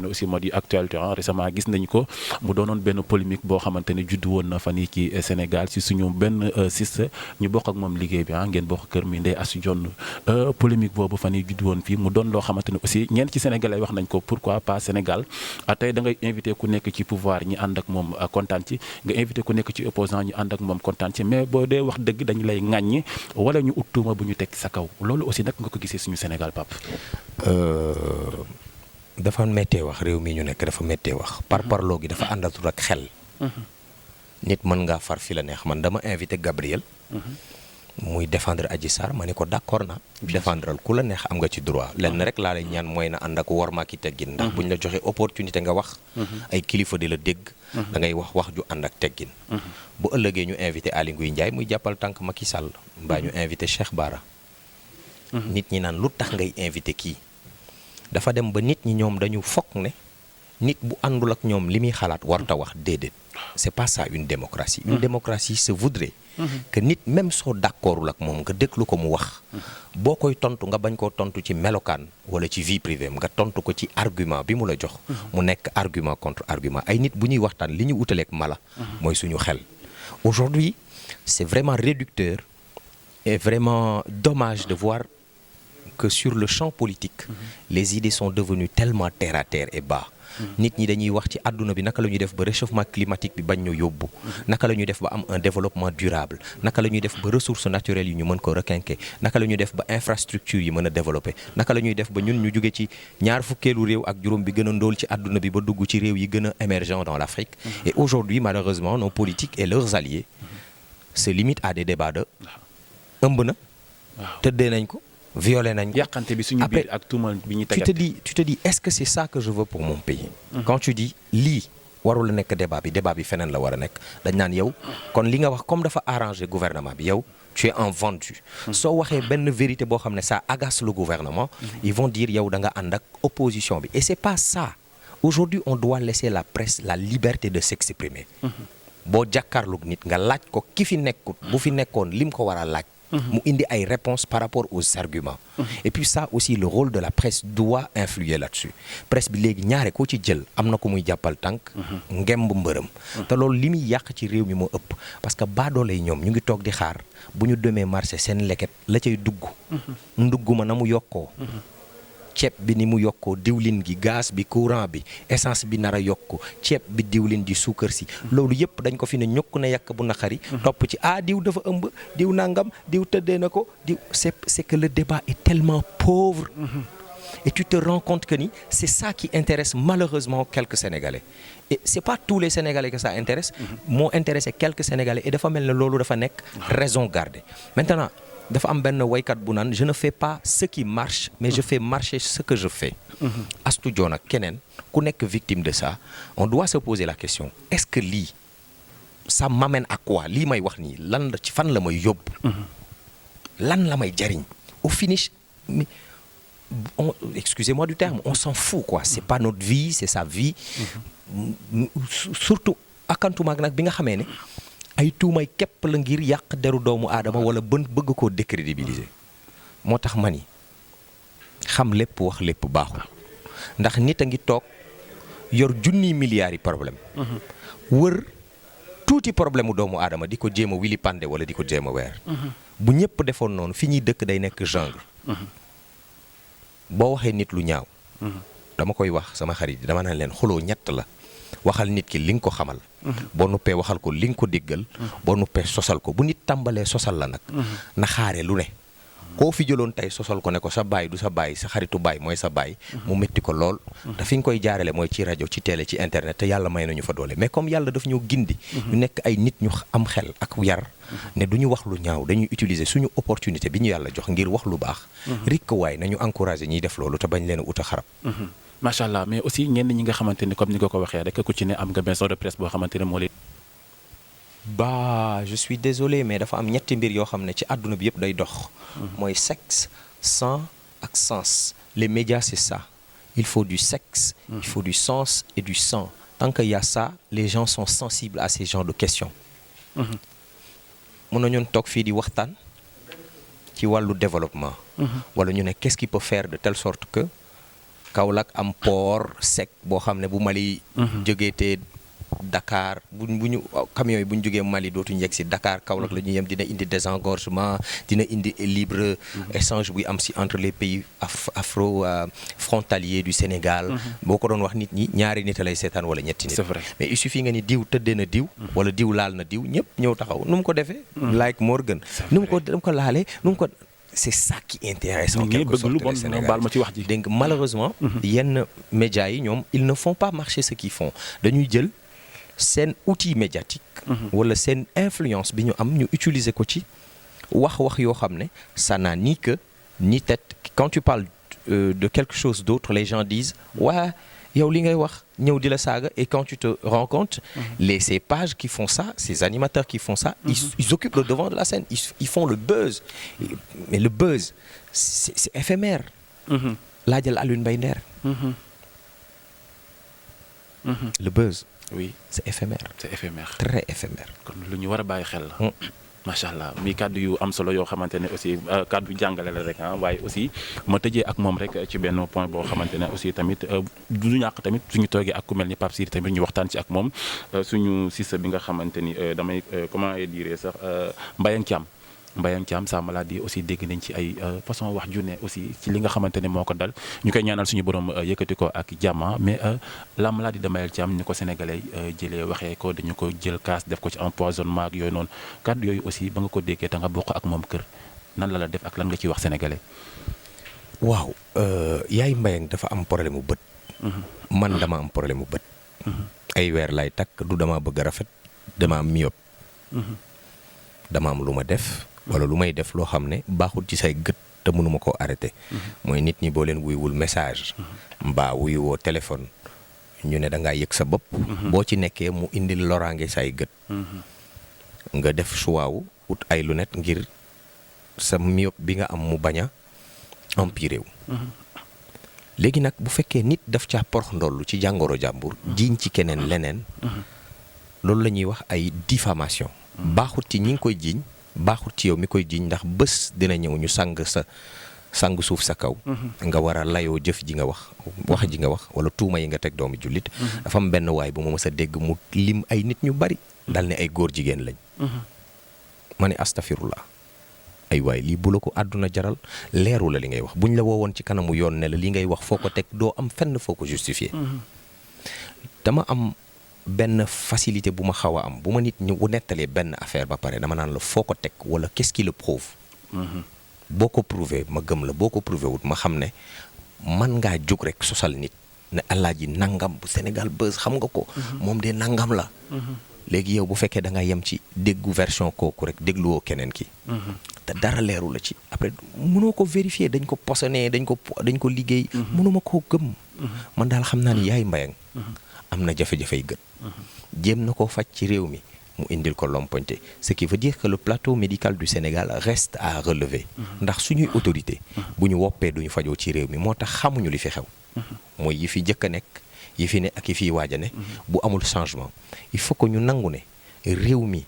ne aussi moo di actualité récemment gis nañu ko mu doonoon benn polémique boo xamante ne juddu woon na fan yi ci Sénégal si suñu benn siste ñu bokk ak moom liggéey bi ngeen bokk kër mi Ndeye Astou Dione polémique boobu fan yi juddu woon fii mu doon loo xamante ne aussi ñenn ci Sénégalais wax nañ ko pourquoi pas Sénégal tey da ngay invité ku nekk ci pouvoir ñi ànd ak moom kontaan ci nga invité ku nekk ci opposant ñi ànd ak moom kontaan ci mais boo dee wax dëgg dañu lay ŋàññi wala ñu ut tuuma bu ñu teg sa kaw loolu aussi nag nga ko gisee suñu Sénégal Pape. dafa méttee wax réew mi ñu nekk dafa méttee wax par parloo gi dafa àndatul ak xel. nit mën ngaa far fi la neex man dama invité Gabriel. muy défendre Adji Sarr ma ne ko d'accord na défendral ku la neex am nga ci droit lenn rek laa lay ñaan mooy na ànd ak worma ki teggin ndax buñ la joxe opportunité nga wax ay kilifa di la dégg da ngay wax ju ànd ak teggin bu ëllëgee ñu invité Aly Ngouille Ndiaye muy jàppal tànk Macky Sall mbaa ñu invité Cheikh Bara nit ñi naan lu tax ngay invité kii dafa dem ba nit ñi ñoom dañu fokk ne nit bu àndul ak ñoom li muy xalaat warta wax déedéet c'est pas ça une démocratie une démocratie se voudrait que nit même soo d'accordul ak moom nga déglu ko mu wax boo koy tontu nga bañ koo tontu ci melokaan wala ci vie privée nga tontu ko ci argument bi mu la jox mu nekk argument contre argument ay nit bu ñuy waxtaan li ñu utaleeg mala mooy suñu xel aujourd'hui c'est vraiment réducteur et vraiment dommage de voir que sur le champ politique les idées sont devenues tellement terre à terre et bas nit ñi dañuy wax ci àdduna bi naka la ñuy def ba réchauffement climatique bi bañ ñu yóbbu naka la ñuy def ba am un développement durable naka la ñuy def ba ressources naturelles yi ñu mën ko requinquer naka la ñuy def ba infrastructure yi mën a développer naka la ñuy def ba ñun ñu jóge ci ñaar fukkeelu réew ak juróom bi gën a ndóol ci àdduna bi ba dugg ci réew yi gën a émergent dans l'Afrique et aujourd'hui malheureusement nos politiques et leurs alliés se limitent à des débats de ëmb na tëddee nañ ko violé nañ ko yàqante bi suñu biir ak tuumal bi ñu tegaat tu te dis est-ce que c'est ça que je veux pour mon pays quand tu dis lii warul la nekk débat bi feneen la war a nekk dañ naan yow kon li nga wax comme dafa arranger gouvernement bi yow tu es un vendu soo waxee benn vérité boo xam ne ça agace le gouvernement ils vont dire yow da nga ànd ak opposition bi et c'est pas ça aujourd'hui on doit laisser la presse la liberté de s'exprimer boo jàkkaarloog nit nga laaj ko ki fi nekkut bu fi nekkoon lim ko war a laaj mu indi ay réponses par rapport aux arguments et puis ça aussi le rôle de la presse doit influer là-dessus presse bi léegi ñaare koo ci jël am na ko muy jàppal tànk ngemb mbërëm te loolu li muy yàq ci réew mi moo ëpp parce que baadoole yi ñoom ñu ngi toog di xaar bu ñu demee marché seen leket la cay dugg ndugg ma na mu yokkoo ceeb bi ni mu yokkoo diwlin gi gaz bi courant bi essence bi nar a yokku ceeb bi diwlin di suukar si loolu yëpp dañ ko fi ne ñokk na yàq bu naqari topp ci diw dafa ëmb diw nangam diw tëddee na ko diw c'est que le débat est tellement pauvre et tu te rends compte que ni c'est ça qui intéresse malheureusement quelques Sénégalais et c'est pas tous les Sénégalais que ça intéresse moo intéressé quelques Sénégalais et dafa mel ne loolu dafa nekk raison gardée maintenant dafa am benn waykat bu naan je ne fais pas ce qui marche mais je fais marcher ce que je fais Astou Dione ak keneen ku nekk victime de ça on doit se poser la question est-ce que lii ça m'amène à quoi lii may wax nii lan la ci fan la may yóbbu lan la may jariñ au finish excusez-moi du terme on s'en fout quoi c'est pas notre vie c'est sa vie surtout akantumaak nag bi nga xamee ne ay tuumay képp la ngir yàq deru doomu aadama wala bëgg koo décrédibiliser moo tax ma ni xam lépp wax lépp baaxul ndax nit a ngi toog yor junniy milliards yi problème wër tuuti problème mu doomu aadama di ko jéem a wili pande wala di ko jéem a weer bu ñëpp defoon noonu fi ñuy dëkk day nekk jungle boo waxee nit lu ñaaw dama koy wax sama xarit yi dama naan leen xuloo ñett la waxal nit ki li nga ko xamal boo nuppee waxal ko li nga ko déggal boo nuppee sosal ko bu nit tàmbalee sosal la nag na xaare lu ne koo fi jëloon tey sosal ko ne ko sa baay du sa baay sa xaritu baay mooy sa baay mu métti ko lool te fi nga koy jaarale mooy ci rajo ci télé ci internet te yàlla may nañu fa doole mais comme yàlla daf ñu gindi ñu nekk ay nit ñu am xel ak yar ne du ñu wax lu ñaaw dañuy utiliser suñu opportunité bi ñu yàlla jox ngir wax lu baax rikk waay nañu encourager ñiy def loolu te bañ leen a ut a xarab macha allah mais aussi ñenn ñi nga xamante ni comme ni nga ko waxee rek ku ci ne am nga maison de presse boo xamante ne moo leen. je suis désolé mais dafa am ñetti mbir yoo xam ne ci àdduna bi yëpp day dox. mooy sexe sang ak sens. les médias c'est ça il faut du sexe. il faut du sens et du sang. tant qu'il y a ça les gens sont sensibles à ces genres de questions. mën nañu toog fii di waxtaan ci wàllu développement. wala ñu ne qu'est-ce qu'il peut faire de telle sorte que. Kaolack am port sec boo xam ne bu Mali jógee te Dakar bu ñu camions yi bu ñu jógee Mali dootuñu yegg si Dakar Kaolack la ñuy yem, dina indi désengorgement, dina indi libre échange buy am si entre les pays afro frontaliers du Sénégal. boo ko doon wax nit ñi ñaari nit lay seetaan wala ñetti nit. c'est vrai. mais il suffit nga ni diw tëddee na diw. wala diw laal na diw ñëpp ñëw taxaw nu mu ko defee. like Morgan. nu mu ko laalee nu mu ko. c'est ça qui intéresse en quelque sorte les Sénégalais. baal ma ci wax ji. donc malheureusement. yenn médias yi ñoom ils ne font pas marcher ce qu'ils font dañuy jël. seen outil médiatique wala seen influence bi ñu am ñu utiliser ko ci wax yoo xam ne ça n'a ni queue ni tête. Quand tu parles de quelque chose d'autre, les gens disent ouais yow li ngay wax ñëw di la saaga, et quand tu te rends compte ces pages qui font ça, ces animateurs qui font ça, ils occupent le devant de la scène, ils font le buzz. Mais le buzz c'est éphémère. laajal Alioune Mbaye Nder. Le buzz. Oui, c'est éphémère. C'est éphémère. Très éphémère. kon lu ñu war a bàyyi xel la. macha allah mi kàddu yu am solo yoo xamante ne aussi kàddu jàngale la rek waaye aussi ma tëjee ak moom rek ci benn point boo xamante ne aussi tamit du ñàkk tamit suñu toogee ak ku mel ni Pape Sidy tamit ñu waxtaan ci ak moom suñu sista bi nga xamante ni damay comment dire sax Mbayang Thiam sa maladie aussi dégg nañ ci ay façon wax junne aussi ci li nga xamante ne moo ko dal ñu koy ñaanal suñu borom yëkkati ko ak jàmm, mais la maladie de Mbayang Thiam ni ko sénégalais jëlee waxee ko dañu ko jël kaas def ko ci empoisonnement ak yooyu noonu kàddu yooyu aussi ba nga ko déggee te nga bokk ak moom kër nan la def ak lan nga ciy wax sénégalais. waaw yaay Mbayang dafa am problème mu bët. man dama am problème mu bët. ay weer lay takk du dama bëgg a rafet dama am myope. dama am lu ma def. wala lu may def loo xam ne baaxul ci say gët te mënuma koo arrêté. mooy nit ñi boo leen wuyuwul message. mbaa wuyuwoo téléphone ñu ne da ngaa yëg sa bopp. boo ci nekkee mu indil loraange say gët. nga def choix wu ut ay lunettes ngir sa myope bi nga am mu bañ a empiré wu. léegi nag bu fekkee nit daf caa porox ndollu ci jàngoro jàmbur. jiiñ ci keneen leneen. loolu la ñuy wax ay diffamation. baaxut ci ñi ngi koy jiiñ. baaxut ci yow mi koy jiiñ ndax bés dina ñëw ñu sang suuf sa kaw. nga war a layoo jëf ji nga wax ji nga wax wala tuuma yi nga teg doomu jullit. dafa am benn waay bu ma mës a dégg mu lim ay nit ñu bari dal ne ay góor jigéen lañ. ma ne astafirullah ay waay lii bu la ko àdduna jaral leeru la li ngay wax buñ la woowoon ci kanamu yoon ne la li ngay wax foo ko teg doo am fenn foo ko justifier. dama am benn facilité bu ma xaw a am bu ma nit ñu nettalee benn affaire ba pare dama naan la foo ko teg wala qu'est-ce qui le prouve. boo ko prouvé ma gëm la boo ko prouvé wut ma xam ne man ngaa jóg rek sosal nit ne Alaaji nangam bu Sénégal Buzz xam nga ko. moom de nangam la. léegi yow bu fekkee da nga yem ci déggu version kooku rek dégluwoo keneen ki. te dara leeru la ci après mënoo ko vérifier dañ ko posone dañ ko liggéey. mënuma koo gëm. man daal xam naa ni yaay Mbayang am na jafe-jafey gët. jéem na koo faj ci réew mi mu indil ko lompoñte ce qui veut dire que le plateau médical du Sénégal reste à relever. ndax suñuy autorité bu ñu woppee duñu fajoo ci réew mi moo tax xamuñu li fi xew. mooy yi fi jëkk a nekk yi fi ne ak yi fiy waaj a ne. bu amul changement il faut que ñu nangu ne réew mi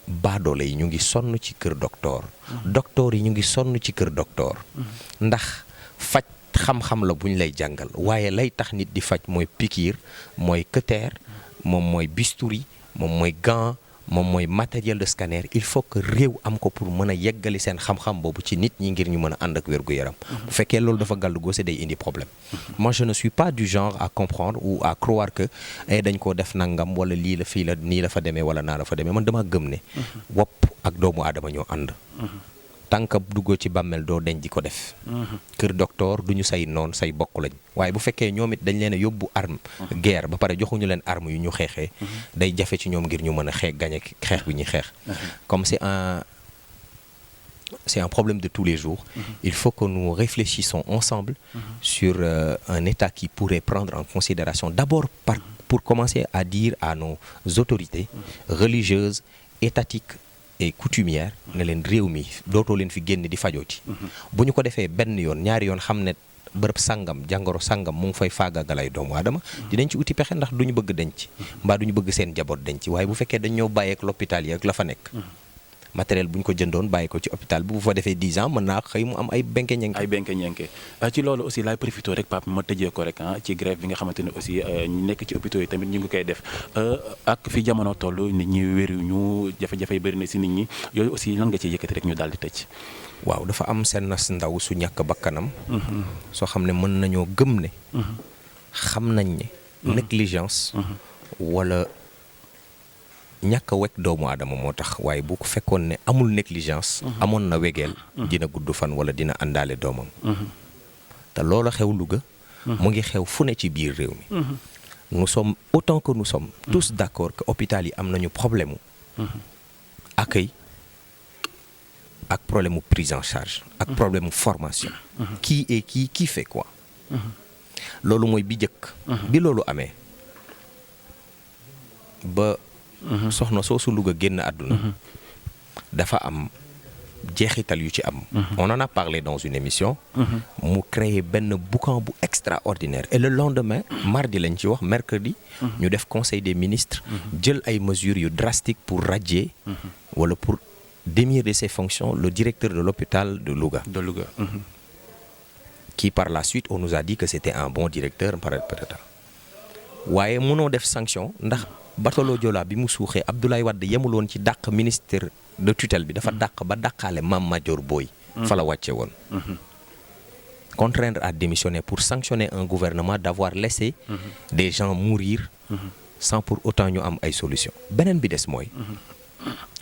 baadoole yi ñu ngi sonn ci kër docteur. docteur yi ñu ngi sonn ci kër docteur. ndax faj xam-xam la bu ñu lay jàngal waaye lay tax nit di faj mooy piqûre mooy catéter moom mooy bistouri moom mooy gant moom mooy matériel de scanner il faut que réew am ko pour mën a yeggali seen xam-xam boobu ci nit ñi ngir ñu mën a ànd ak wér-gu-yaram. bu fekkee loolu dafa gàllu goose day indi problème. moi je ne suis pas du genre à comprendre ou à croire que dañ koo def nangam wala lii la fii la nii la fa demee wala naa la fa demee man dama gëm ne. wopp ak doomu aadama ñoo ànd. tànk duggoo ci bàmmeel doo denc di ko def. kër docteur du ñu say noon say bokk lañ waaye bu fekkee ñoom it dañ leen a yóbbu arme guerre ba pare joxuñu leen arme yu ñu xeexee. day jafe ci ñoom ngir ñu mën a gañe xeex bi ñuy xeex. comme c'est un problème de tous les jours. Il faut que nous réfléchissons ensemble sur un État qui pourrait prendre en considération d'abord pour commencer à dire à nos autorités religieuses, étatiques et coutumière ne leen réew mi dootoo leen fi génn di fajooti. bu ñu ko defee benn yoon ñaari yoon xam ne bërëb sangam jàngoro sangam mu ngi fay faagaagalay doomu aadama dinañ ci uti pexe ndax du ñu bëgg denc mbaa du ñu bëgg seen jaboot denc waaye bu fekkee dañ ñoo bàyyeek l'hôpital yi ak la fa nekk matériel bu ñu ko jëndoon bàyyi ko ci hôpital bi bu fa defee 10 ans mën naa xëy mu am ay benke ñenke. ay benke ñenke ci loolu aussi laay profité rek Pape ma tëjee ko rek ci grève bi nga xamante ne aussi ñu nekk ci hôpitaux yi tamit ñu ngi koy def ak fi jamono toll nit ñi wéruñu jafe-jafe yi bëri na si nit ñi yooyu aussi lan nga ciy yëkkati rek ñu daal di tëj. waaw dafa am seen nas ndaw su ñàkk bakkanam. soo xam ne mën nañoo gëm ne. xam nañ ne. négligence. wala ñàkk a wekk doomu aadama moo tax waaye bu ko fekkoon ne amul négligence. amoon na wegeel. dina gudd fan wala dina àndaale doomam. te loola xew Louga. mu ngi xew fu ne ci biir réew mi. nous sommes autant que nous sommes tous d'accord que hôpital yi am nañu problème mu. accueil ak problème mu prise en charge. ak problème mu formation. qui fait quoi. loolu mooy bi njëkk. bi loolu amee ba. soxna soosu Louga génn àdduna. dafa am jeexital yu ci am. on en a parlé dans une émission. mu créé benn boucan bu extraordinaire et le lendemain mardi lañ ci wax mercredi. ñu def conseil des ministres. jël ay mesures yu drastiques pour radier. wala pour démier de ses fonctions le directeur de l'hôpital de Louga. Qui par la suite on nous a dit que c'était un bon directeur peut-être. waaye mënoo def sanction ndax. Batolo Joola bi mu suuxee Abdoulaye Wade yemul woon ci dàq ministère de tutelle bi dafa dàq ba dàqaale Mame Madior Boye fa la wàcce woon. Contraindre à démissionner pour sanctionner un gouvernement d'avoir laissé des gens mourir sans pour autant ñu am ay solutions. beneen bi des mooy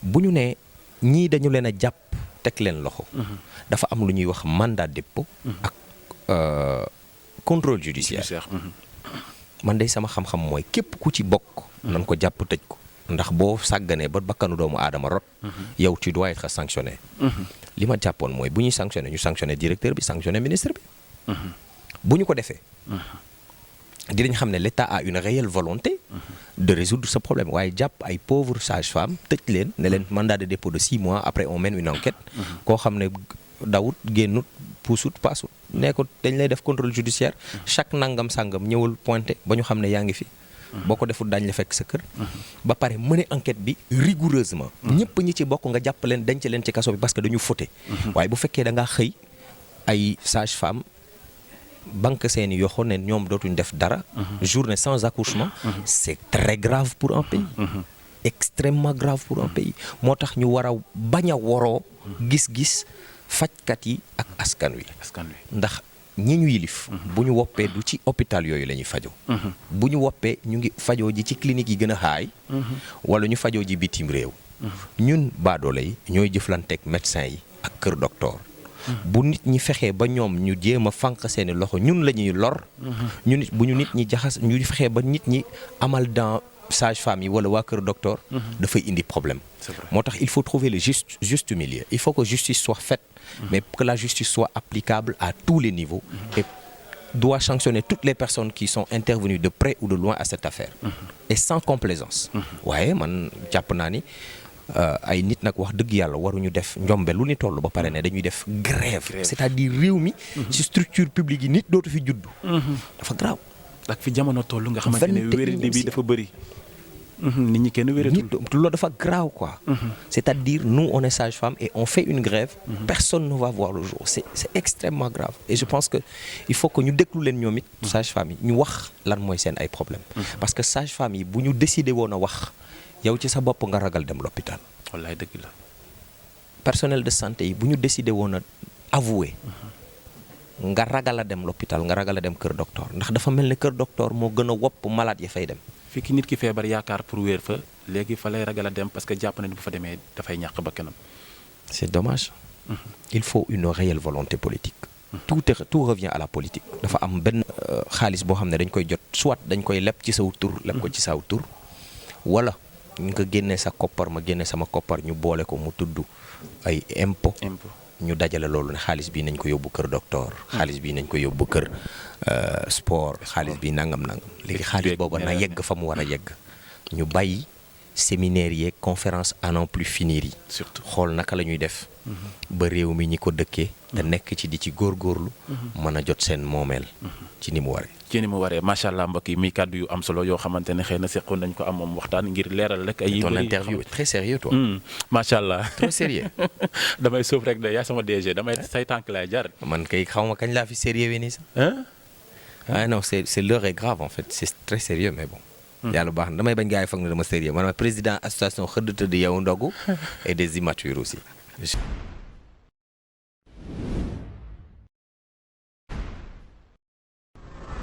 bu ñu nee ñii dañu leen a jàpp teg leen loxo. dafa am lu ñuy wax mandat dépôt ak contrôle judiciaire. man day sama xam-xam mooy képp ku ci bokk. nan ko jàpp tëj ko ndax boo sàgganee ba bakkanu doomu aadama rot. yow tu dois être sanctionné. li ma jàppoon mooy bu ñuy sanctionné ñu sanctionné directeur bi sanctionné ministre bi. bu ñu ko defee. dinañ xam ne l'État a une réelle volonté. de résoudre ce problème waaye jàpp ay pauvres sages-femmes tëj leen ne leen mandat de dépôt de 6 mois après on mène une enquête. koo xam ne dawut génnut puusut paasut nee ko dañ lay def contrôle judiciaire chaque nangam sangam ñëwal pointé ba ñu xam ne yaa ngi fi. boo ko deful daañu la fekk sa kër. ba pare mener enquête bi rigoureusement. ñëpp ñi ci bokk nga jàpp leen denc leen ci kaso bi parce que dañu fauté. waaye bu fekkee da ngaa xëy ay sage-femme banque seeni yoxo ne ñoom dootuñ def dara. journée sans accouchement. c'est très grave pour un pays. extrêmement grave pour un pays moo tax ñu war a bañ a woroo. gis-gis fajkat yi ak askan wi. ndax. ñi ñu yilif bu ñu woppee du ci hôpital yooyu la ñuy fajoo. bu ñu woppee ñu ngi fajoo ji ci clinique yi gën a xaay. wala ñu fajoo ji bitim réew. ñun baadoole yi ñooy jëflanteeg médecin yi ak kër docteur. bu nit ñi fexee ba ñoom ñu jéem a fànq seeni loxo ñun la ñuy lor. ñu nit bu ñu nit ñi jaxas ñu fexee ba nit ñi amal dans sage-femme yi wala waa kër docteur. dafay indi problème. moo tax il faut trouver le juste milieu il faut que justice soit faite. mais que la justice soit applicable à tous les niveaux et doit sanctionner toutes les personnes qui sont intervenues de près ou de loin à cette affaire. Et sans complaisance. waaye man jàpp naa ni ay nit nag wax dëgg yàlla waruñu def njombe lu ni toll ba pare ne dañuy def grève. c'est-à-dire réew mi. ci structure publique yi nit dootu fi juddu. dafa grave. ak fi jamono toll nga xamante ne wéradi bi dafa bëri. nit ñi kenn wératul loolu dafa grave quoi. c'est-à-dire nous on est sage-femme et on fait une grève. personne ne va voir le jour c'est extrêmement grave et je pense que il faut que ñu déglu leen ñoom it. sage-femme yi ñu wax lan mooy seen ay problème parce que sage-femme yi bu ñu décidé woon a wax yow ci sa bopp nga ragal dem l'hôpital. wallaay dëgg la. personnel de santé yi bu ñu décidé woon a avouer. nga ragal a dem l'hôpital nga ragal a dem kër docteur ndax dafa mel ne kër docteur moo gën a wopp malade ya fay dem. fi ki nit ki feebar yaakaar pour wéer fa léegi fa lay ragal a dem parce que jàpp na ni bu fa demee dafay ñàkk bakkanam. c'est dommage. il faut une réelle volonté politique. tout revient à la politique. dafa am benn xaalis boo xam ne dañ koy jot soit dañ koy leb ci saw tur. leb ko ci saw tur wala ñu ko génnee sa koppar ma génne sama koppar ñu boole ko mu tudd ay impôt. ñu dajale loolu ne xaalis bii nañ ko yóbbu kër docteur. xaalis bii nañ ko yóbbu kër sport. xaalis bii nangam. léegi xaalis booba na yegg fa mu war a yegg. ñu bàyyi séminaire yeeg conférence à n'en plus finir yi. surtout xool naka la ñuy def. ba réew mi ñi ko dëkkee. te nekk ci di ci góorgóorlu. mën a jot seen moomeel. ci ni mu waree. ci ni mu waree macha allah mbokk yi muy kàddu yu am solo yoo xamante ne xëy na seqoon nañ ko am moom waxtaan ngir leeral rek. ay ton interview est très sérieux toi. macha allah trop sérieux. damay suuf rek de yaa sama DG damay say tànk laay jar. man kay xaw ma kañ laa fi sérieux wi nii sax. ah non c'est l'heure est grave en fait c'est très sérieux mais bon. yàlla baax na damay bañ gars yi foog na dama sérieux man président association xëdd tëdd yow ndogu et des immatures aussi.